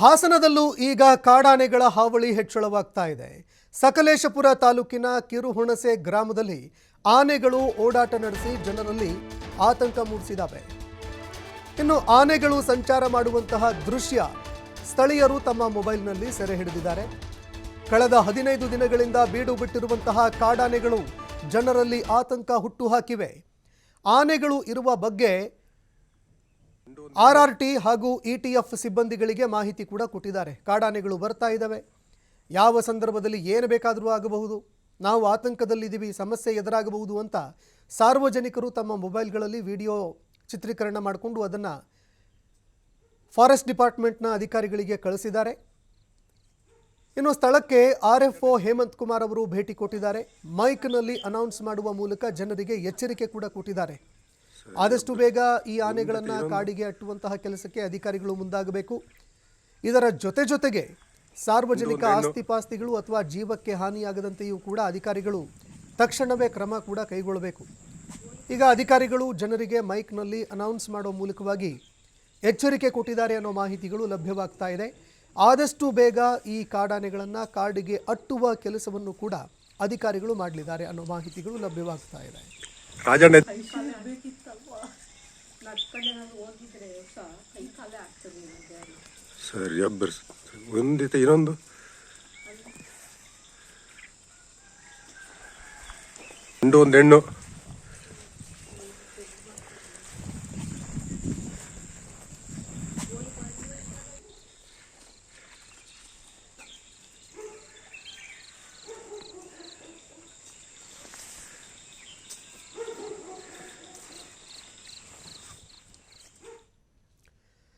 ಹಾಸನದಲ್ಲೂ ಈಗ ಕಾಡಾನೆಗಳ ಹಾವಳಿ ಹೆಚ್ಚಳವಾಗ್ತಾ ಇದೆ. ಸಕಲೇಶಪುರ ತಾಲೂಕಿನ ಕಿರುಹುಣಸೆ ಗ್ರಾಮದಲ್ಲಿ ಆನೆಗಳು ಓಡಾಟ ನಡೆಸಿ ಜನರಲ್ಲಿ ಆತಂಕ ಮೂಡಿಸಿದವೆ. ಇನ್ನು ಆನೆಗಳು ಸಂಚಾರ ಮಾಡುವಂತಹ ದೃಶ್ಯ ಸ್ಥಳೀಯರು ತಮ್ಮ ಮೊಬೈಲ್ನಲ್ಲಿ ಸೆರೆ ಹಿಡಿದಿದ್ದಾರೆ. ಕಳೆದ 15 ದಿನಗಳಿಂದ ಬೀಡು ಬಿಟ್ಟಿರುವಂತಹ ಕಾಡಾನೆಗಳು ಜನರಲ್ಲಿ ಆತಂಕ ಹುಟ್ಟುಹಾಕಿವೆ. ಆನೆಗಳು ಇರುವ ಬಗ್ಗೆ RRT ಹಾಗೂ ETF ಸಿಬ್ಬಂದಿಗಳಿಗೆ ಮಾಹಿತಿ ಕೂಡ ಕೊಟ್ಟಿದ್ದಾರೆ. ಕಾಡಾನೆಗಳು ಬರ್ತಾ ಇದ್ದಾವೆ, ಯಾವ ಸಂದರ್ಭದಲ್ಲಿ ಏನು ಬೇಕಾದರೂ ಆಗಬಹುದು, ನಾವು ಆತಂಕದಲ್ಲಿದ್ದೀವಿ, ಸಮಸ್ಯೆ ಎದುರಾಗಬಹುದು ಅಂತ ಸಾರ್ವಜನಿಕರು ತಮ್ಮ ಮೊಬೈಲ್ಗಳಲ್ಲಿ ವಿಡಿಯೋ ಚಿತ್ರೀಕರಣ ಮಾಡಿಕೊಂಡು ಅದನ್ನು ಫಾರೆಸ್ಟ್ ಡಿಪಾರ್ಟ್ಮೆಂಟ್ನ ಅಧಿಕಾರಿಗಳಿಗೆ ಕಳಿಸಿದ್ದಾರೆ. ಇನ್ನು ಸ್ಥಳಕ್ಕೆ RFO ಹೇಮಂತ್ ಕುಮಾರ್ ಅವರು ಭೇಟಿ ಕೊಟ್ಟಿದ್ದಾರೆ. ಮೈಕ್ನಲ್ಲಿ ಅನೌನ್ಸ್ ಮಾಡುವ ಮೂಲಕ ಜನರಿಗೆ ಎಚ್ಚರಿಕೆ ಕೂಡ ಕೊಟ್ಟಿದ್ದಾರೆ. ಆದಷ್ಟು ಬೇಗ ಈ ಆನೆಗಳನ್ನು ಕಾಡಿಗೆ ಅಟ್ಟುವಂತಹ ಕೆಲಸಕ್ಕೆ ಅಧಿಕಾರಿಗಳು ಮುಂದಾಗಬೇಕು. ಇದರ ಜೊತೆಗೆ ಸಾರ್ವಜನಿಕ ಆಸ್ತಿಪಾಸ್ತಿಗಳು ಅಥವಾ ಜೀವಕ್ಕೆ ಹಾನಿಯಾಗದಂತೆಯೂ ಕೂಡ ಅಧಿಕಾರಿಗಳು ತಕ್ಷಣವೇ ಕ್ರಮ ಕೂಡ ಕೈಗೊಳ್ಳಬೇಕು. ಈಗ ಅಧಿಕಾರಿಗಳು ಜನರಿಗೆ ಮೈಕ್ನಲ್ಲಿ ಅನೌನ್ಸ್ ಮಾಡೋ ಮೂಲಕವಾಗಿ ಎಚ್ಚರಿಕೆ ಕೊಟ್ಟಿದ್ದಾರೆ ಅನ್ನೋ ಮಾಹಿತಿಗಳು ಲಭ್ಯವಾಗ್ತಾ ಇದೆ. ಆದಷ್ಟು ಬೇಗ ಈ ಕಾಡಾನೆಗಳನ್ನು ಕಾಡಿಗೆ ಅಟ್ಟುವ ಕೆಲಸವನ್ನು ಕೂಡ ಅಧಿಕಾರಿಗಳು ಮಾಡಲಿದ್ದಾರೆ ಅನ್ನೋ ಮಾಹಿತಿಗಳು ಲಭ್ಯವಾಗ್ತಾ ಇದೆ. ಸರಿ ಅಬ್ಬರ್ ಒಂದಿತ ಇನ್ನೊಂದು ಒಂದು ಹೆಣ್ಣು